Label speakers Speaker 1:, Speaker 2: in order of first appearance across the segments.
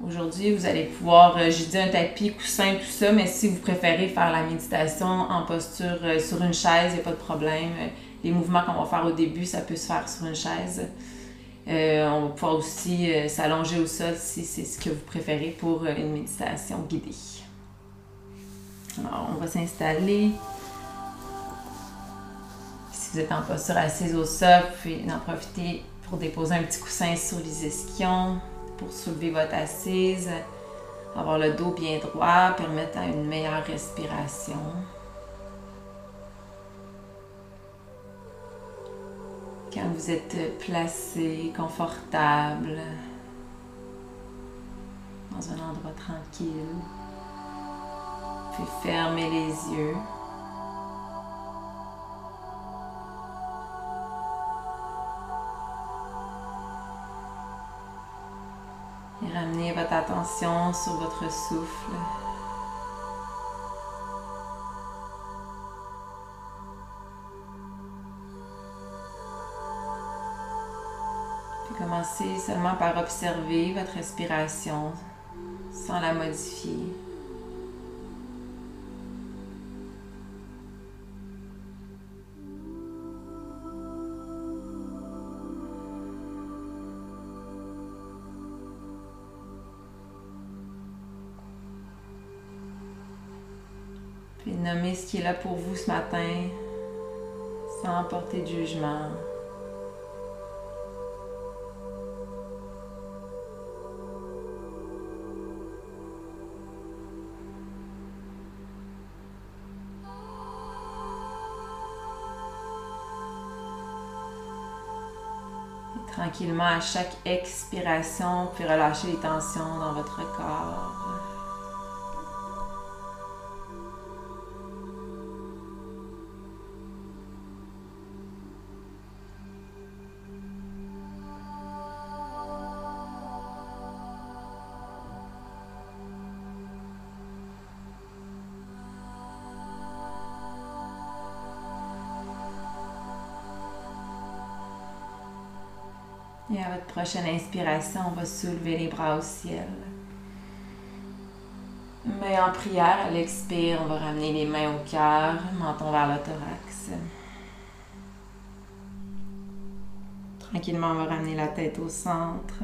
Speaker 1: Aujourd'hui, vous allez pouvoir, j'ai dit un tapis, coussin, tout ça, mais si vous préférez faire la méditation en posture sur une chaise, il n'y a pas de problème. Les mouvements qu'on va faire au début, ça peut se faire sur une chaise. On va pouvoir aussi s'allonger au sol si c'est ce que vous préférez pour une méditation guidée. Alors, on va s'installer. Si vous êtes en posture assise au sol, vous pouvez en profiter pour déposer un petit coussin sur les ischions, pour soulever votre assise, avoir le dos bien droit, permettre à une meilleure respiration. Quand vous êtes placé, confortable, dans un endroit tranquille, vous pouvez fermer les yeux. Et ramenez votre attention sur votre souffle. Puis commencez seulement par observer votre respiration sans la modifier. Puis nommez ce qui est là pour vous ce matin, sans porter de jugement. Et tranquillement, à chaque expiration, vous pouvez relâcher les tensions dans votre corps. Et à votre prochaine inspiration, on va soulever les bras au ciel. Main en prière, à l'expire, on va ramener les mains au cœur, menton vers le thorax. Tranquillement, on va ramener la tête au centre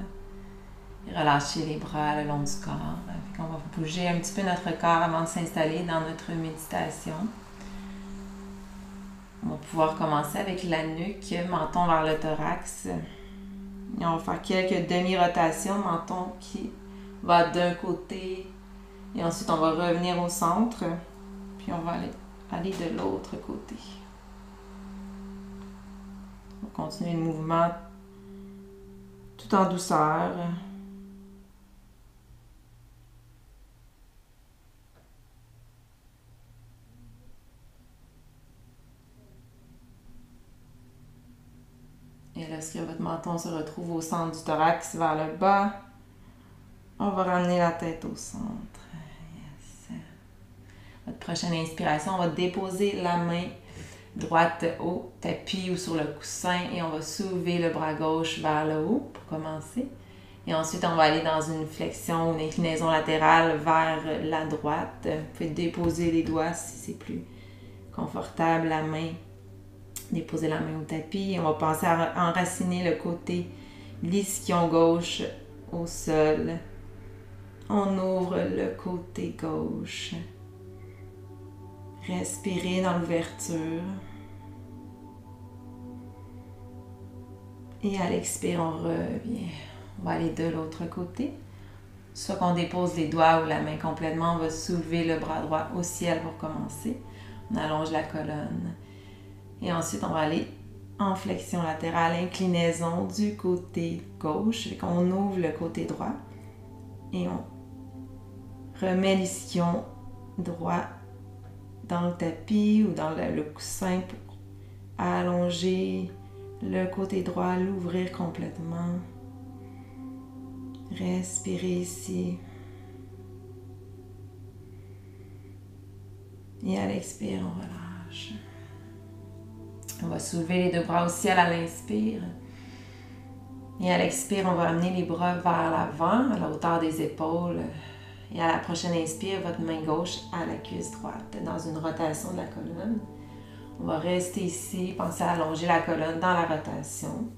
Speaker 1: et relâcher les bras le long du corps. On va bouger un petit peu notre corps avant de s'installer dans notre méditation. On va pouvoir commencer avec la nuque, menton vers le thorax. Et on va faire quelques demi-rotations, menton qui va d'un côté et ensuite on va revenir au centre, puis on va aller de l'autre côté. On va continuer le mouvement tout en douceur. Et lorsque votre menton se retrouve au centre du thorax vers le bas, on va ramener la tête au centre. Yes. Votre prochaine inspiration, on va déposer la main droite au tapis ou sur le coussin et on va soulever le bras gauche vers le haut pour commencer. Et ensuite, on va aller dans une flexion ou une inclinaison latérale vers la droite. Vous pouvez déposer les doigts si c'est plus confortable, la main. Déposer la main au tapis. On va penser à enraciner le côté l'ischion gauche au sol. On ouvre le côté gauche. Respirez dans l'ouverture. Et à l'expire, on revient. On va aller de l'autre côté. Soit qu'on dépose les doigts ou la main complètement, on va soulever le bras droit au ciel pour commencer. On allonge la colonne. Et ensuite, on va aller en flexion latérale, inclinaison du côté gauche. On ouvre le côté droit et on remet l'ischion droit dans le tapis ou dans le coussin pour allonger le côté droit, l'ouvrir complètement. Respirez ici. Et à l'expire, on relâche. On va soulever les deux bras au ciel à l'inspire. Et à l'expire, on va amener les bras vers l'avant, à la hauteur des épaules. Et à la prochaine inspire, votre main gauche à la cuisse droite, dans une rotation de la colonne. On va rester ici, pensez à allonger la colonne dans la rotation.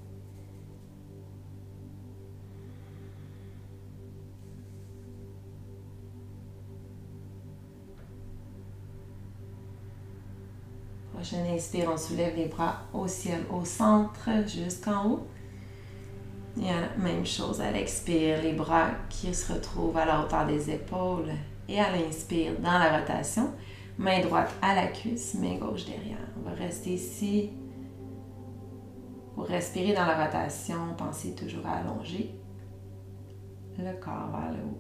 Speaker 1: Prochaine inspire, on soulève les bras au ciel, au centre, jusqu'en haut. Et même chose à l'expire, les bras qui se retrouvent à la hauteur des épaules. Et à l'inspire, dans la rotation, main droite à la cuisse, main gauche derrière. On va rester ici. Pour respirer dans la rotation, pensez toujours à allonger le corps vers le haut.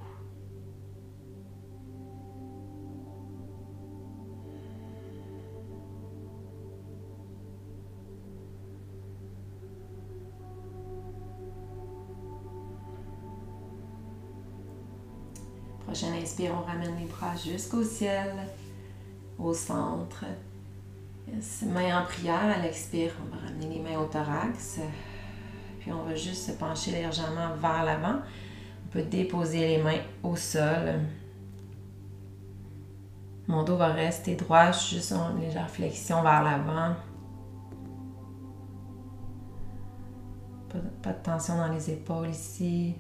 Speaker 1: Prochaine inspire, on ramène les bras jusqu'au ciel, au centre. Yes. Main en prière, à l'expire, on va ramener les mains au thorax. Puis on va juste se pencher légèrement vers l'avant. On peut déposer les mains au sol. Mon dos va rester droit, juste une légère flexion vers l'avant. Pas de tension dans les épaules ici.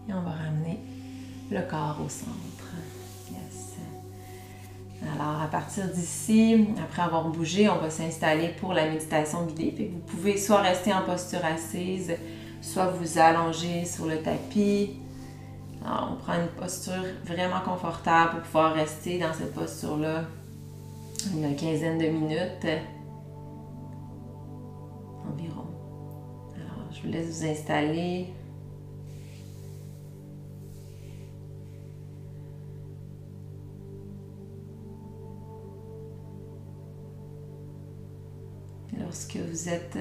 Speaker 1: Et on va ramener le corps au centre. Yes. Alors, à partir d'ici, après avoir bougé, on va s'installer pour la méditation guidée. Fait que vous pouvez soit rester en posture assise, soit vous allonger sur le tapis. Alors, on prend une posture vraiment confortable pour pouvoir rester dans cette posture-là une quinzaine de minutes environ. Alors, je vous laisse vous installer. Lorsque vous êtes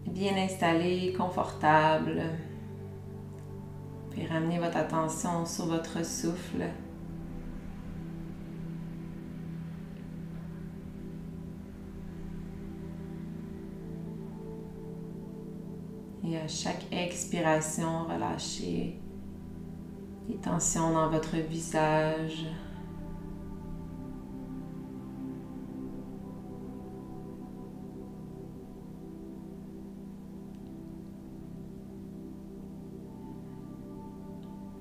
Speaker 1: bien installé, confortable, puis ramenez votre attention sur votre souffle. Et à chaque expiration, relâchez les tensions dans votre visage.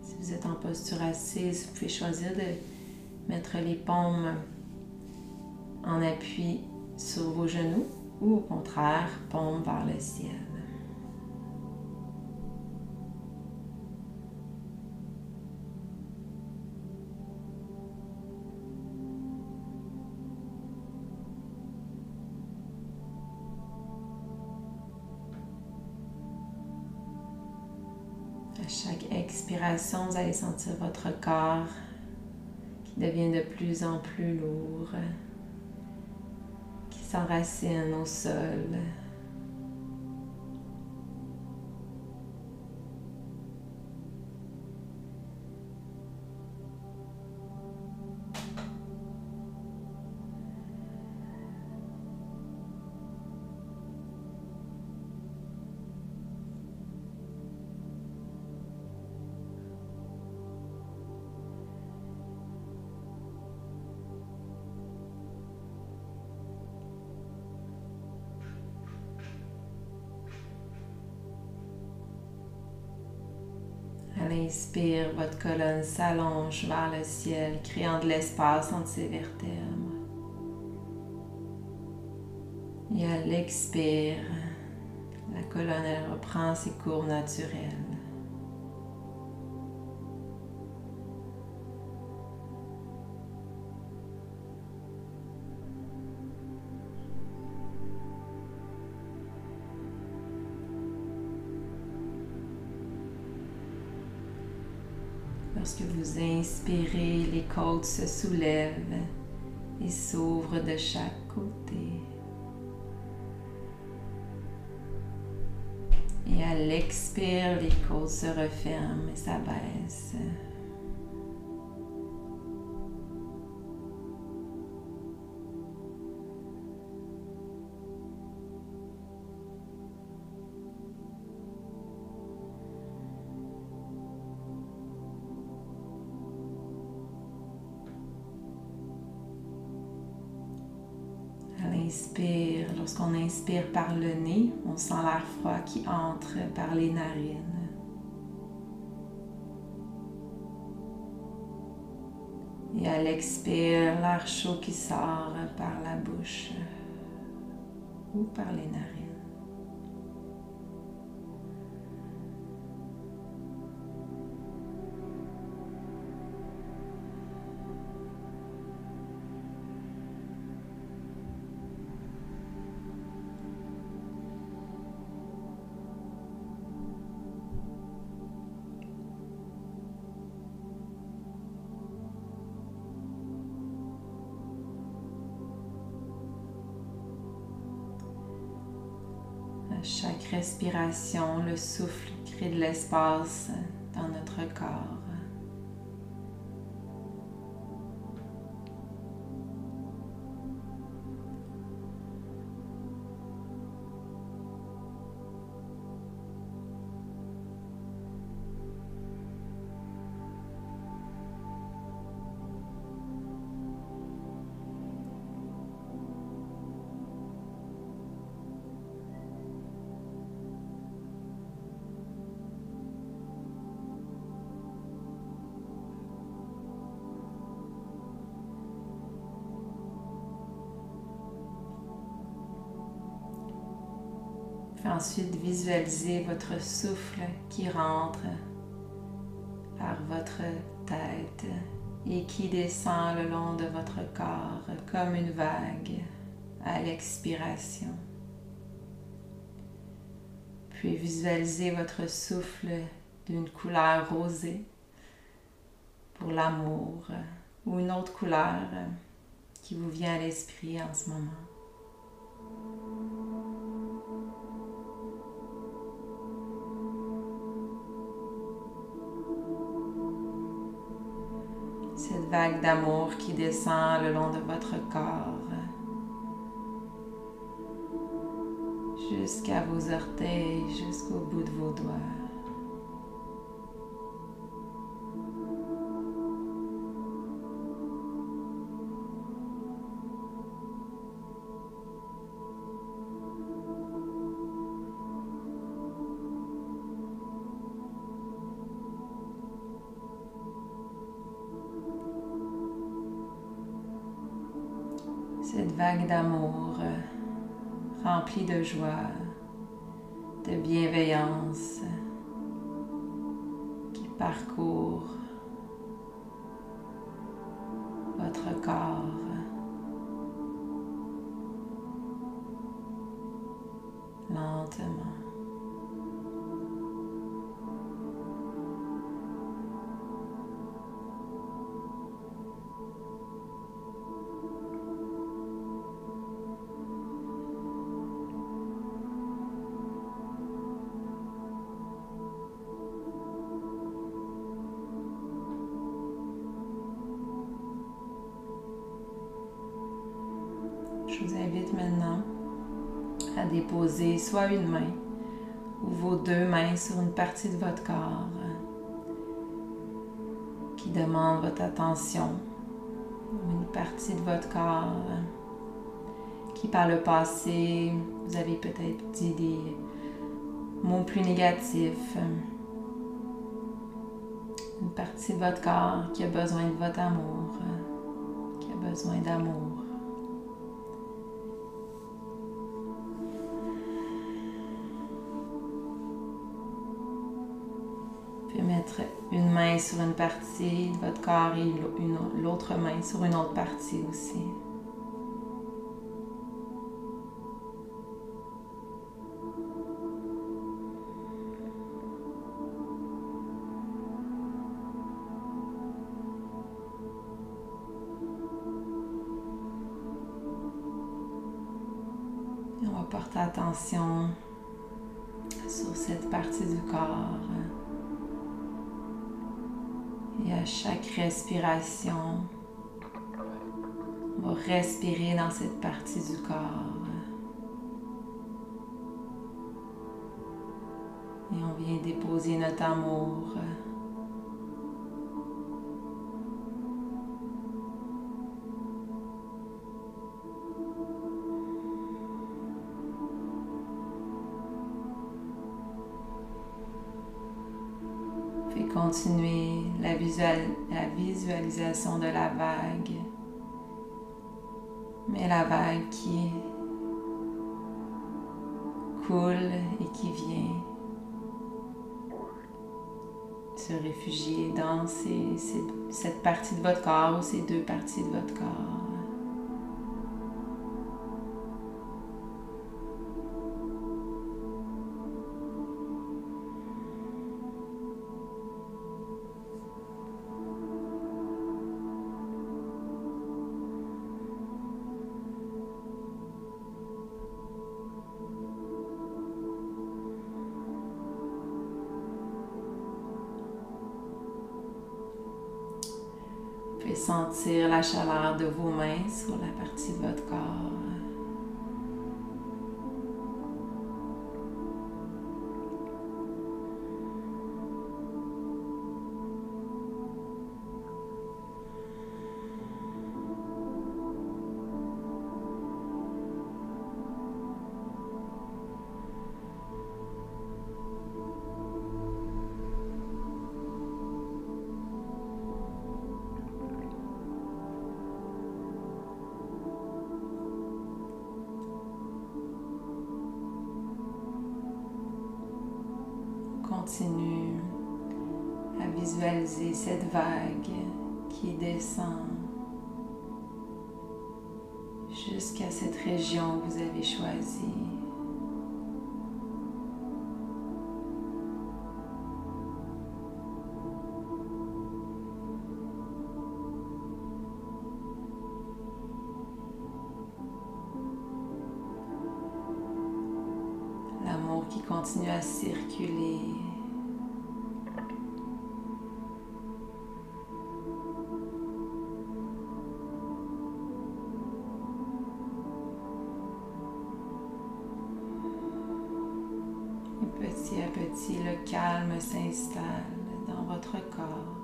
Speaker 1: Si vous êtes en posture assise, vous pouvez choisir de mettre les paumes en appui sur vos genoux ou au contraire, paumes vers le ciel. À chaque expiration, vous allez sentir votre corps qui devient de plus en plus lourd, qui s'enracine au sol. À l'inspire, votre colonne s'allonge vers le ciel, créant de l'espace entre ses vertèbres. Et à l'expire, la colonne elle reprend ses courbes naturelles. Lorsque vous inspirez, les côtes se soulèvent et s'ouvrent de chaque côté. Et à l'expire, les côtes se referment et s'abaissent. inspire. Lorsqu'on inspire par le nez, on sent l'air froid qui entre par les narines. Et à l'expire, l'air chaud qui sort par la bouche ou par les narines. À chaque respiration, le souffle crée de l'espace dans notre corps. Ensuite, visualisez votre souffle qui rentre par votre tête et qui descend le long de votre corps comme une vague à l'expiration. Puis visualisez votre souffle d'une couleur rosée pour l'amour ou une autre couleur qui vous vient à l'esprit en ce moment. Cette vague d'amour qui descend le long de votre corps jusqu'à vos orteils, jusqu'au bout de vos doigts. Cette vague d'amour remplie de joie, de bienveillance qui parcourt votre corps. Lentement. Je vous invite maintenant à déposer soit une main ou vos deux mains sur une partie de votre corps qui demande votre attention, ou une partie de votre corps qui par le passé, vous avez peut-être dit des mots plus négatifs, une partie de votre corps qui a besoin de votre amour, qui a besoin d'amour. Mettre une main sur une partie de votre corps et l'autre main sur une autre partie aussi. Et on va porter attention sur cette partie du corps. Et à chaque respiration, on va respirer dans cette partie du corps. Et on vient déposer notre amour continuez la visualisation de la vague, mais la vague qui coule et qui vient se réfugier dans cette partie de votre corps ou ces deux parties de votre corps. Vous pouvez sentir la chaleur de vos mains sur la partie de votre corps. Continue à visualiser cette vague qui descend jusqu'à cette région que vous avez choisie. L'amour qui continue à circuler. Petit à petit, le calme s'installe dans votre corps.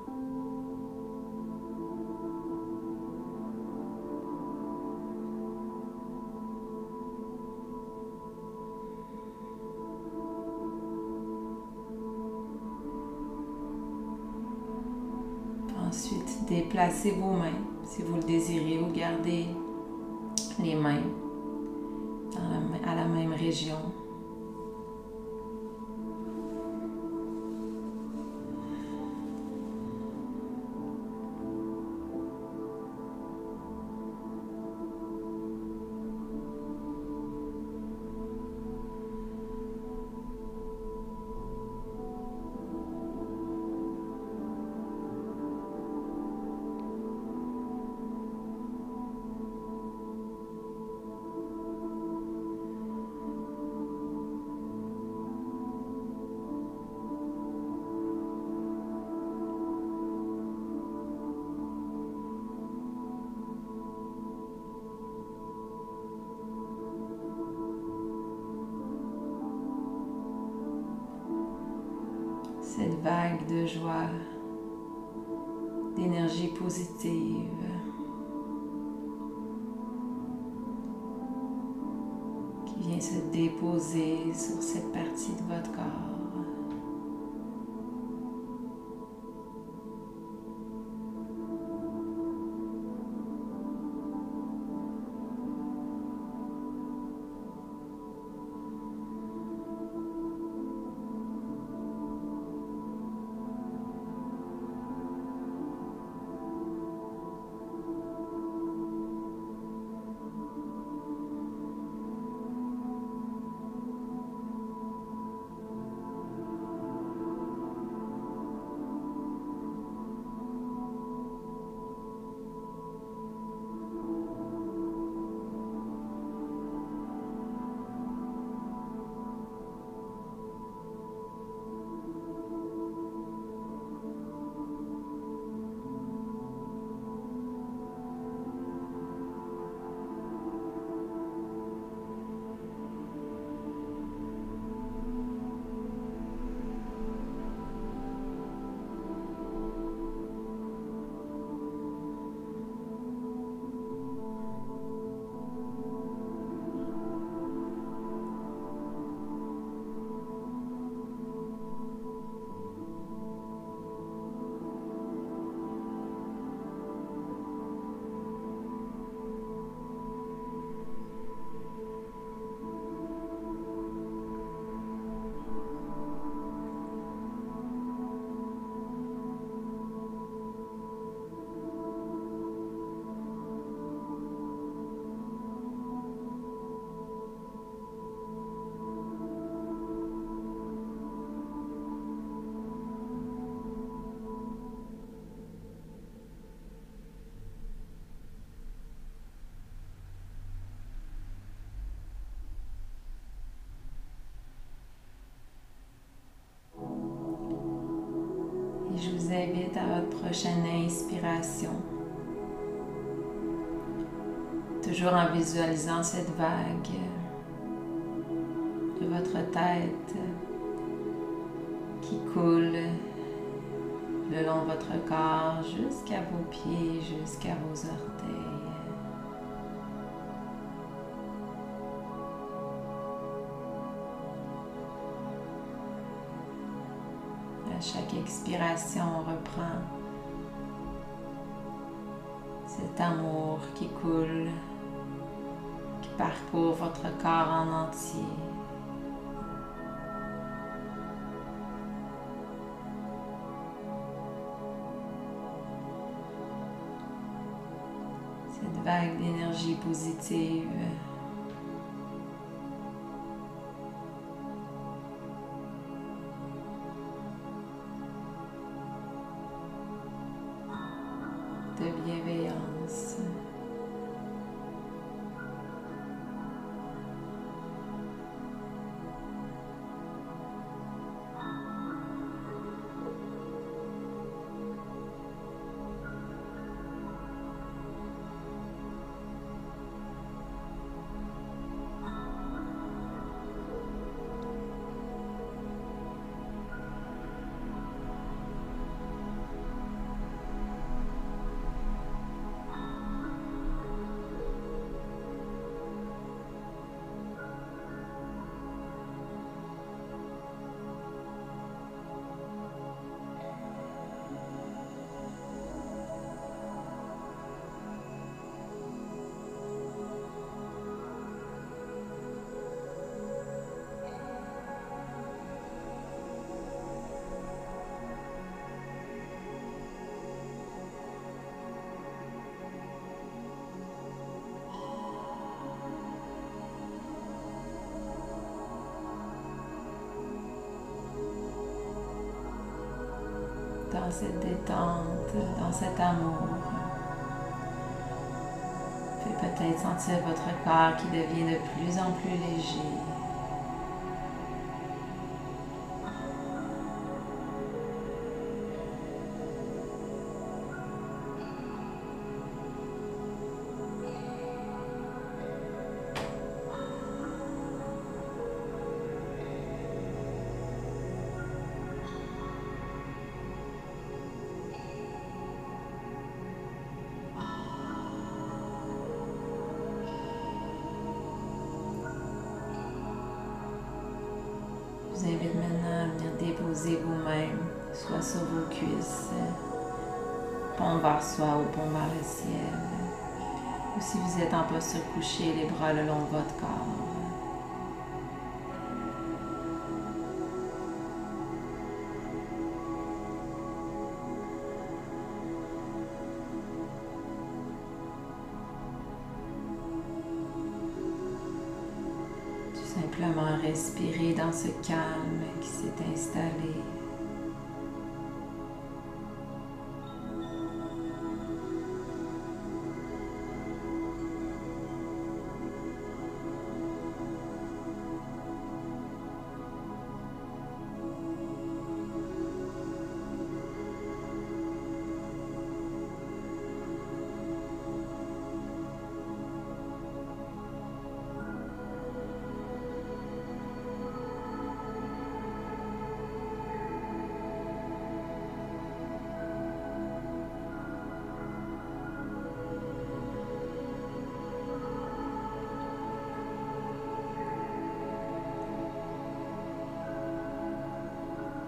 Speaker 1: Ensuite, déplacez vos mains si vous le désirez ou gardez les mains à la même région. Cette vague de joie, d'énergie positive qui vient se déposer sur cette partie de votre corps. vous invite à votre prochaine inspiration. Toujours en visualisant cette vague de votre tête qui coule le long de votre corps jusqu'à vos pieds, jusqu'à vos orteils. À chaque expiration, on reprend cet amour qui coule, qui parcourt votre corps en entier. Cette vague d'énergie positive de bienveillance. Dans cette détente, dans cet amour, vous pouvez peut-être sentir votre corps qui devient de plus en plus léger. Je vous invite maintenant à venir déposer vos mains, soit sur vos cuisses, paume vers soi ou paume vers le ciel. Ou si vous êtes en posture couchée, les bras le long de votre corps. Simplement respirer dans ce calme qui s'est installé.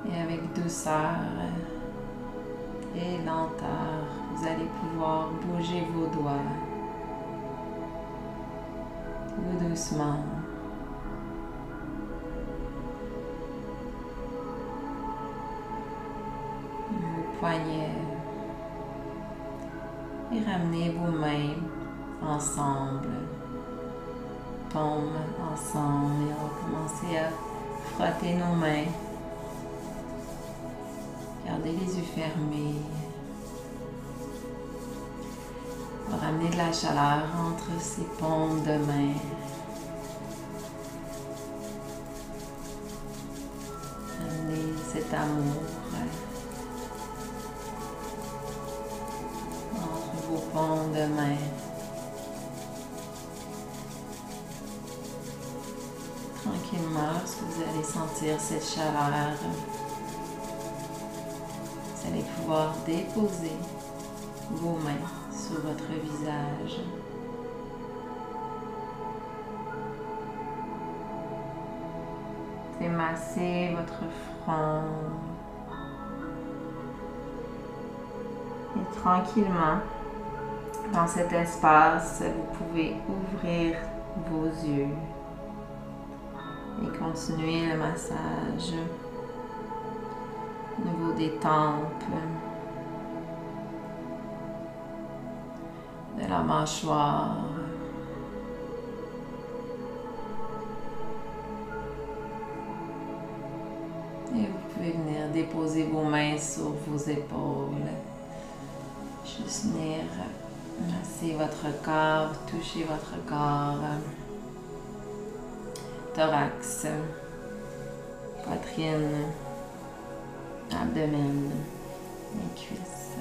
Speaker 1: Et avec douceur et lenteur, vous allez pouvoir bouger vos doigts tout doucement. Vos poignets et ramenez vos mains ensemble, paumes ensemble, et on va commencer à frotter nos mains. Gardez les yeux fermés. On va ramener de la chaleur entre ces paumes de main. Ramenez cet amour de main. Tranquillement, lorsque vous allez sentir cette chaleur, vous allez pouvoir déposer vos mains sur votre visage. Vous masser votre front. Et tranquillement, dans cet espace, vous pouvez ouvrir vos yeux et continuer le massage au niveau des tempes, de la mâchoire, et vous pouvez venir déposer vos mains sur vos épaules. Juste venir masser votre corps, toucher votre corps, thorax, poitrine, abdomen, les cuisses.